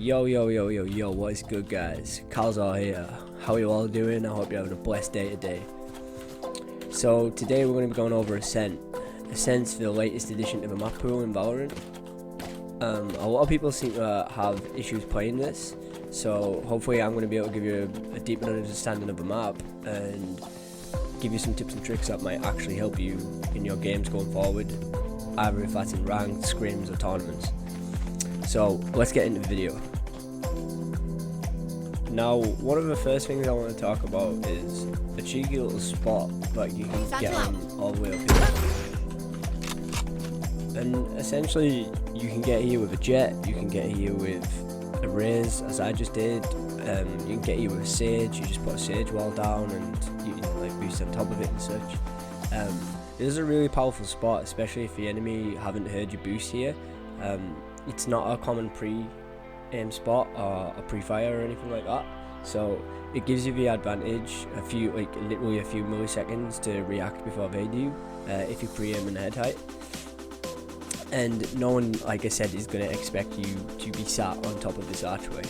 Yo, what is good, guys? CALZOR here. How are you all doing? I hope you're having a blessed day today. So today we're going to be going over ASCENT. ASCENT's the latest addition to the map pool in Valorant. A lot of people seem to have issues playing this, so hopefully I'm going to be able to give you a deeper understanding of the map and give you some tips and tricks that might actually help you in your games going forward, either if that's in ranked, scrims or tournaments. So let's get into the video. Now, one of the first things I want to talk about is a cheeky little spot that you can get on all the way up here. And essentially, you can get here with a jet, you can get here with a raise, as I just did. You can get here with a sage, you just put a sage wall down and you can like boost on top of it and such. This is a really powerful spot, especially if the enemy haven't heard you boost here. It's not a common pre-aim spot or a pre-fire or anything like that, so it gives you the advantage, literally a few milliseconds to react before they do, if you pre-aim in head height. And no one, like I said, is going to expect you to be sat on top of this archway.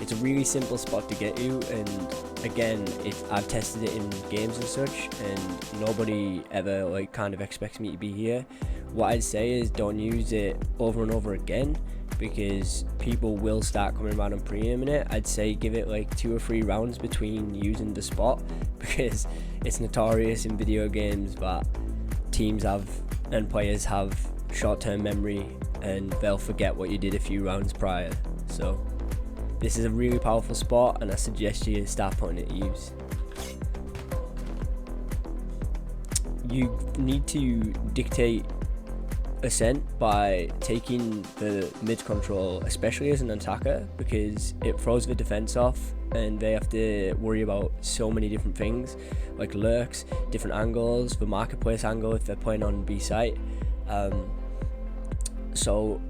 It's a really simple spot to get you, and again, I've tested it in games and such, and nobody ever kind of expects me to be here. What I'd say is don't use it over and over again, because people will start coming around and pre-aiming it. I'd say give it like 2 or 3 rounds between using the spot, because it's notorious in video games that teams have and players have short-term memory and they'll forget what you did a few rounds prior. So this is a really powerful spot, and I suggest you start putting it to use. You need to dictate ASCENT by taking the mid control, especially as an attacker, because it throws the defense off and they have to worry about so many different things like lurks, different angles, the marketplace angle if they're playing on B site. So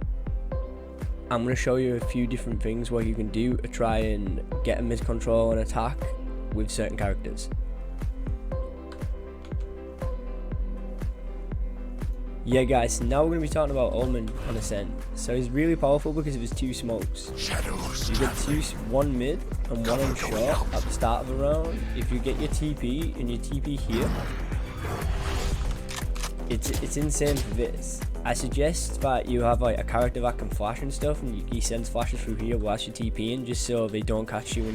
I'm going to show you a few different things what you can do to try and get a mid control and attack with certain characters. Yeah guys, now we're going to be talking about Omen on ASCENT. So he's really powerful because of his 2 smokes. You get 1 mid and 1 on short at the start of the round. If you get your TP and your TP here, it's insane for this. I suggest that you have like a character that can flash and stuff, and he sends flashes through here whilst you TP in, just so they don't catch you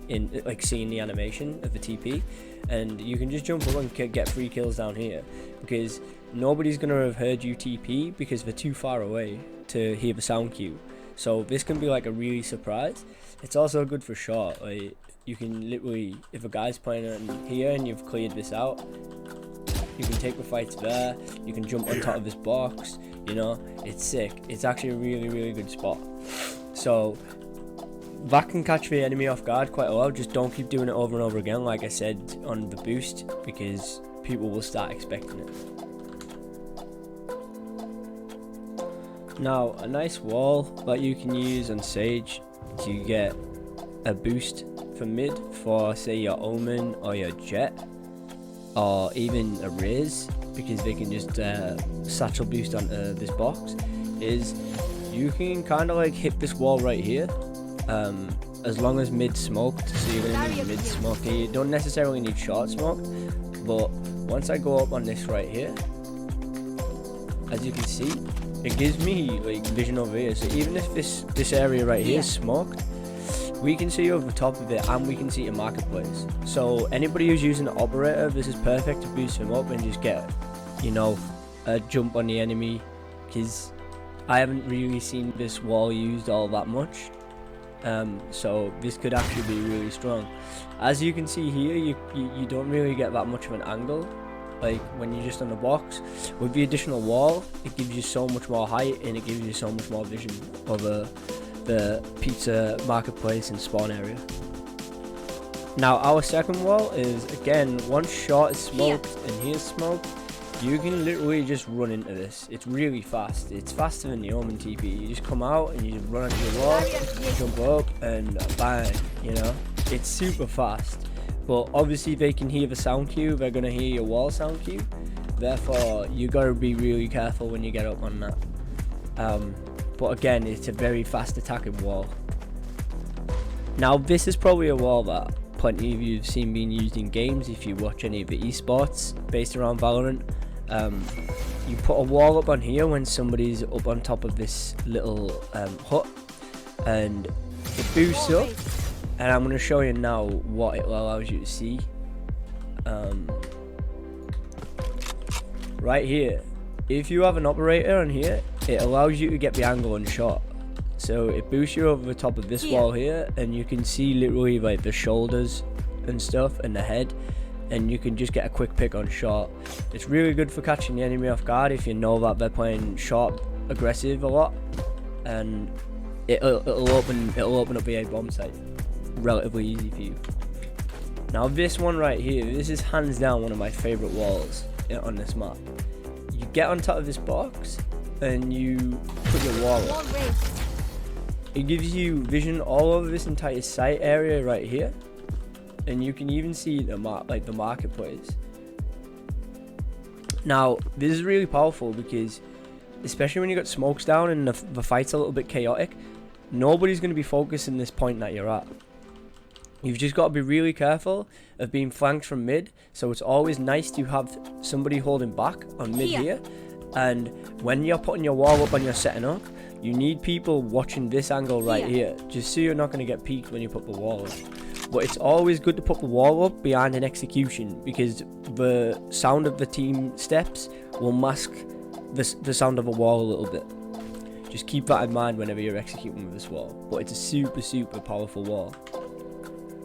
in like seeing the animation of the TP. And you can just jump up and get 3 kills down here, because nobody's gonna have heard you TP because they're too far away to hear the sound cue. So this can be like a really surprise. It's also good for short. Like you can literally, if a guy's playing in here and you've cleared this out, you can take the fights there, you can jump on top of this box, you know, it's sick. It's actually a really good spot. So that can catch the enemy off guard quite a lot. Just don't keep doing it over and over again, like I said on the boost, because people will start expecting it. Now, a nice wall that you can use on Sage to get a boost for mid for, say, your Omen or your Jet, or even a Raze, because they can just satchel boost onto this box, is you can kind of like hit this wall right here, as long as mid smoked. So you're going to need mid smoked here. You don't necessarily need short smoked, but once I go up on this right here, as you can see, it gives me like vision over here. So even if this area right here is smoked, we can see over the top of it, and we can see a marketplace. So anybody who's using an operator, this is perfect to boost him up and just get, you know, a jump on the enemy, because I haven't really seen this wall used all that much. So this could actually be really strong. As you can see here, you don't really get that much of an angle like when you're just on the box. With the additional wall, it gives you so much more height and it gives you so much more vision over the pizza marketplace and spawn area. Now our second wall is, again, once short is smoked and here's smoked, you can literally just run into this. It's really fast. It's faster than the Omen TP. You just come out and you just run into the wall, jump up and bang, you know. It's super fast. But obviously they can hear the sound cue, they're gonna hear your wall sound cue. Therefore, you gotta be really careful when you get up on that. but again, it's a very fast attacking wall. Now this is probably a wall that plenty of you have seen being used in games if you watch any of the esports based around Valorant. You put a wall up on here when somebody's up on top of this little hut, and it boosts up, and I'm going to show you now what it allows you to see. Right here, if you have an operator on here, it allows you to get the angle and shot. So it boosts you over the top of this wall here, and you can see literally like the shoulders and stuff and the head, and you can just get a quick pick on shot. It's really good for catching the enemy off guard if you know that they're playing short aggressive a lot, and it'll open up the A bomb site relatively easy for you. Now this one right here, this is hands down one of my favorite walls on this map. You get on top of this box and you put your wall up. It gives you vision all over this entire site area right here, and you can even see the marketplace. Now this is really powerful because, especially when you got smokes down and the fight's a little bit chaotic, nobody's going to be focusing this point that you're at. You've just got to be really careful of being flanked from mid, so it's always nice to have somebody holding back on mid here. And when you're putting your wall up and you're setting up, you need people watching this angle right here, just so you're not going to get peeked when you put the wall up. But it's always good to put the wall up behind an execution, because the sound of the team steps will mask the sound of a wall a little bit. Just keep that in mind whenever you're executing with this wall. But it's a super powerful wall.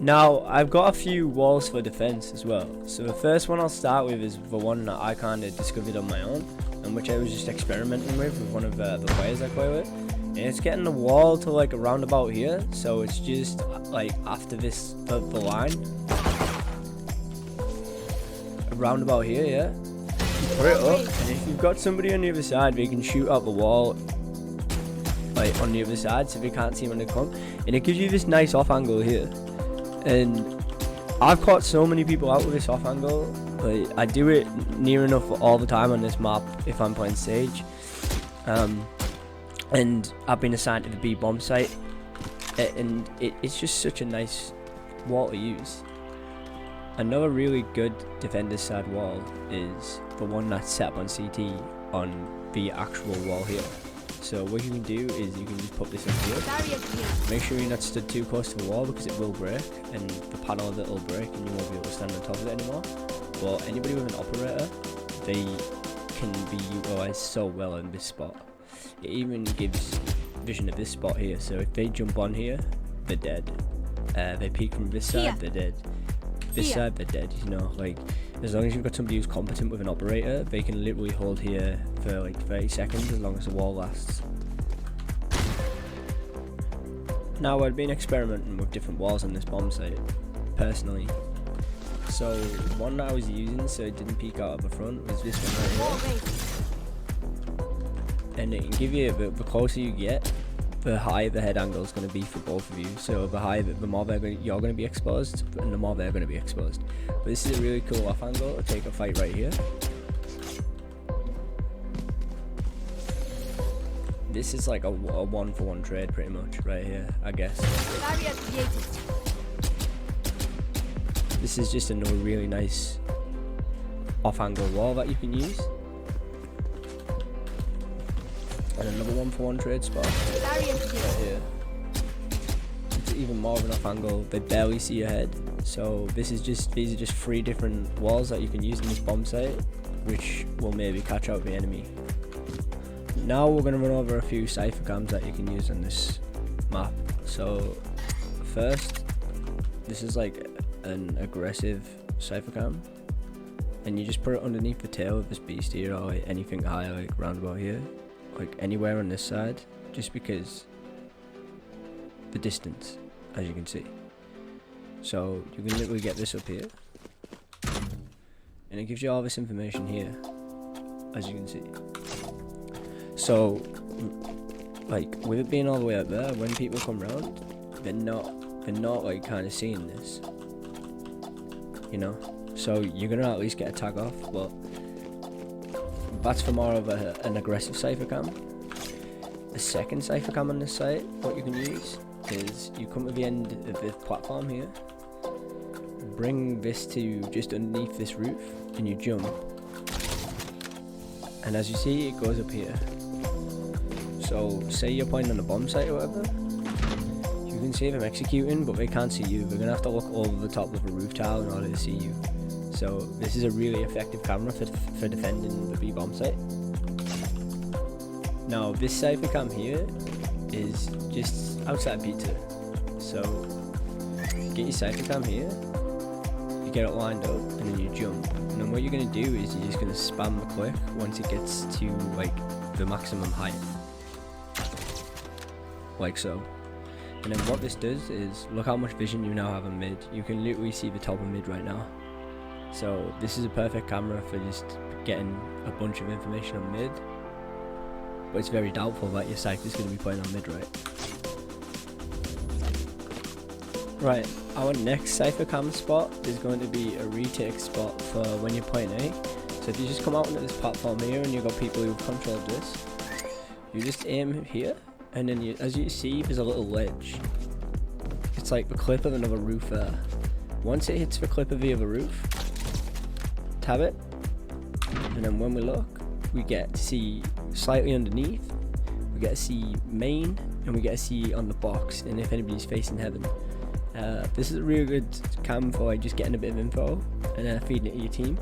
Now I've got a few walls for defense as well. So the first one I'll start with is the one that I kind of discovered on my own, and which I was just experimenting with one of the players I play with. And it's getting the wall to like around about here, so it's just like after this the line around about here. Yeah, you put it up, and if you've got somebody on the other side, they can shoot out the wall like on the other side, so they can't see when they come, and it gives you this nice off angle here. And I've caught so many people out with this off angle. Like, I do it near enough all the time on this map if I'm playing Sage. And I've been assigned to the B bomb site, and it's just such a nice wall to use. Another really good defender's side wall is the one that's set up on CT on the actual wall here. So what you can do is you can just put this in here. Make sure you're not stood too close to the wall, because it will break, and the panel of it will break and you won't be able to stand on top of it anymore. But anybody with an operator, they can be utilized so well in this spot. It even gives vision of this spot here, so if they jump on here, they're dead. They peek from this side, they're dead. This side, they're dead, you know. Like, as long as you've got somebody who's competent with an operator, they can literally hold here for like 30 seconds as long as the wall lasts. Now, I've been experimenting with different walls on this bomb site, personally. So, one that I was using so it didn't peek out of the front was this one right here. And it can give you, the closer you get, the higher the head angle is going to be for both of you. So the higher, the more you're going to be exposed, and the more they're going to be exposed. But this is a really cool off angle to take a fight right here. This is like a 1-for-1 trade pretty much right here, I guess. This is just another really nice off angle wall that you can use. And another 1-for-1 trade spot right here. It's even more of an off angle. They barely see your head. So these are just 3 different walls that you can use in this bomb site, which will maybe catch out the enemy. Now we're going to run over a few cipher cams that you can use on this map. So first, this is like an aggressive cipher cam, and you just put it underneath the tail of this beast here, or like anything higher, like round about here. Like anywhere on this side, just because the distance, as you can see. So you can literally get this up here, and it gives you all this information here, as you can see. So like with it being all the way up there, when people come round, they're not like kind of seeing this, you know. So you're gonna at least get a tag off, but that's for more of an aggressive cipher cam. A second cipher cam on this site, what you can use is you come to the end of this platform here, bring this to just underneath this roof, and you jump. And as you see, it goes up here. So say you're pointing on a bomb site or whatever, you can see them executing, but they can't see you. They're gonna have to look over the top of a roof tile in order to see you. So this is a really effective camera for defending the B bomb site. Now this cipher cam here is just outside pizza. So get your cipher cam here, you get it lined up, and then you jump. And then what you're gonna do is you're just gonna spam the click once it gets to like the maximum height, like so. And then what this does is, look how much vision you now have on mid. You can literally see the top of mid right now. So this is a perfect camera for just getting a bunch of information on mid. But it's very doubtful that your cypher is going to be playing on mid, right? Right, our next cipher cam spot is going to be a retake spot for when you're playing A. So if you just come out into this platform here and you've got people who've controlled this, you just aim here, and then as you see, there's a little ledge. It's like the clip of another roof there. Once it hits the clip of the other roof, tab it, and then when we look, we get to see slightly underneath, we get to see main, and we get to see on the box, and if anybody's facing heaven. This is a really good cam for like just getting a bit of info and feeding it to your team.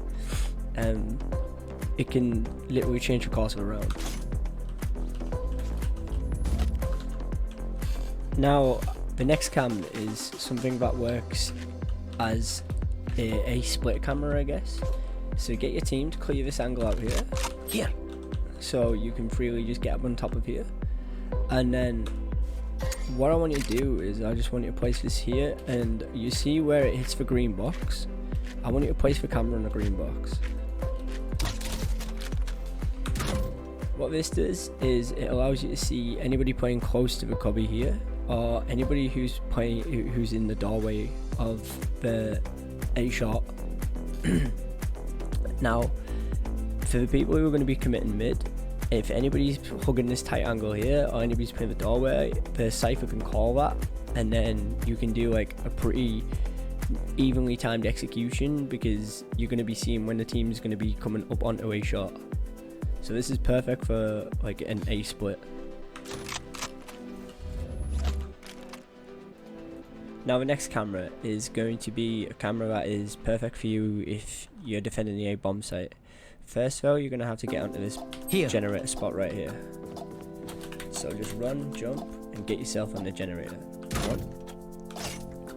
It can literally change the course of a round. Now the next cam is something that works as a split camera, I guess. So get your team to clear this angle out here, so you can freely just get up on top of here. And then what I want you to do is, I just want you to place this here, and you see where it hits the green box. I want you to place the camera on the green box. What this does is it allows you to see anybody playing close to the cubby here, or anybody who's in the doorway of the A shot. Now, for the people who are going to be committing mid, if anybody's hugging this tight angle here, or anybody's playing the doorway, the cipher can call that, and then you can do like a pretty evenly timed execution, because you're going to be seeing when the team is going to be coming up onto a shot. So this is perfect for like an A split. Now the next camera is going to be a camera that is perfect for you if you're defending the A bomb site. First though, you're going to have to get onto this generator spot right here. So just run, jump, and get yourself on the generator.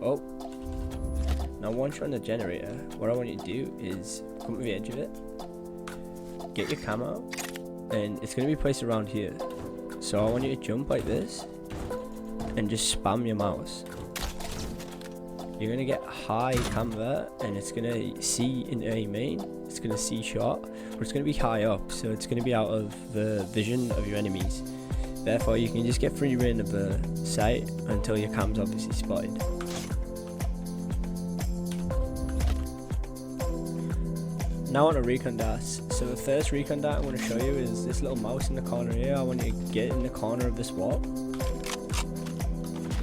Oh. Now once you're on the generator, what I want you to do is come to the edge of it, get your cam out, and it's going to be placed around here. So I want you to jump like this, and just spam your mouse. You're going to get high cam there, and it's going to see into a main, it's going to see shot, but it's going to be high up, so it's going to be out of the vision of your enemies. Therefore you can just get free reign of the site until your cam's obviously spotted. Now on a recon DARTS. So the first recon dart I'm going to show you is this little mouse in the corner here. I want you to get in the corner of this wall.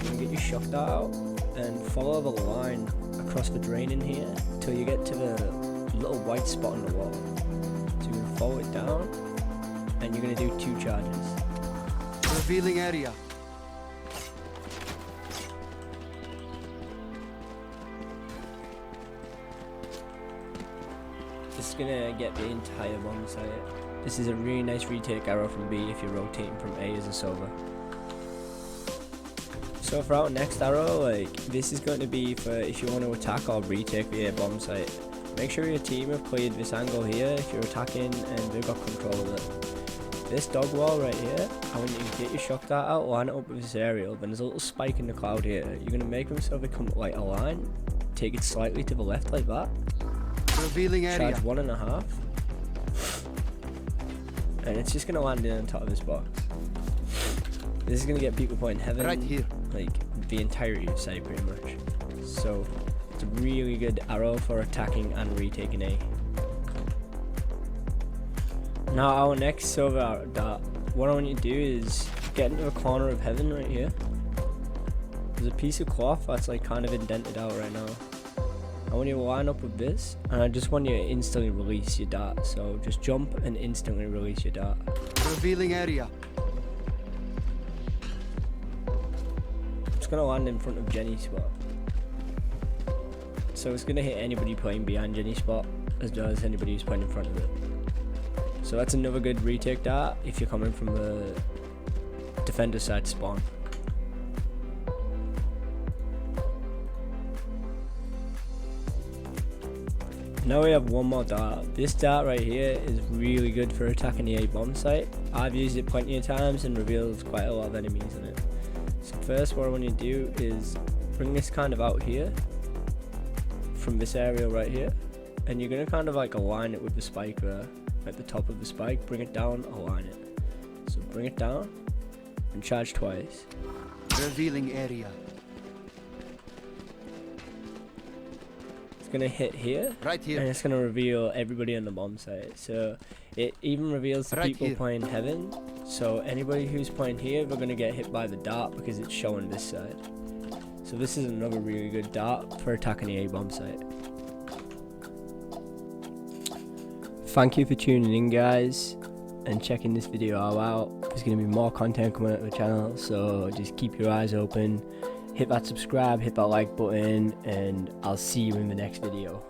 You get your shock dart out and follow the line across the drain in here till you get to the little white spot on the wall. So you're going to follow it down, and you're going to do 2 charges. Revealing area. This is gonna get the entire bomb site. This is a really nice retake arrow from B if you're rotating from A as a SOVA. So for our next arrow, like, this is going to be for if you want to attack or retake the A bomb site. Make sure your team have cleared this angle here if you're attacking and they've got control of it. This dog wall right here, I want you to get your shock dart out, line it up with this aerial, then there's a little spike in the cloud here. You're going to make them so they come like a line, take it slightly to the left like that. Revealing area. Charge 1.5, and it's just gonna land in on top of this box. This is gonna get people playing heaven right here, like the entirety of site pretty much. So it's a really good arrow for attacking and retaking A. Now our next SOVA dart, what I want you to do is get into a corner of heaven right here. There's a piece of cloth that's like kind of indented out right now. I want you to line up with this, and I just want you to instantly release your dart. So just jump and instantly release your dart. Revealing area. It's gonna land in front of Jenny's spot. So it's gonna hit anybody playing behind Jenny's spot, as well as anybody who's playing in front of it. So that's another good retake dart if you're coming from the defender side spawn. Now we have one more dart. This dart right here is really good for attacking the A bomb site. I've used it plenty of times and reveals quite a lot of enemies in it. So first what I want you to do is bring this kind of out here from this area right here, and you're going to kind of like align it with the spike there at the top of the spike. Bring it down, align it. So bring it down and charge twice. Revealing area. Gonna hit here, Right here. and it's gonna reveal everybody on the bomb site. So it even reveals the Right people here. playing heaven. So anybody who's playing here, they're gonna get hit by the dart because it's showing this side. So this is another really good dart for attacking the A bomb site. Thank you for tuning in, guys, and checking this video out. There's gonna be more content coming out of the channel, so just keep your eyes open. Hit that subscribe, hit that like button, and I'll see you in the next video.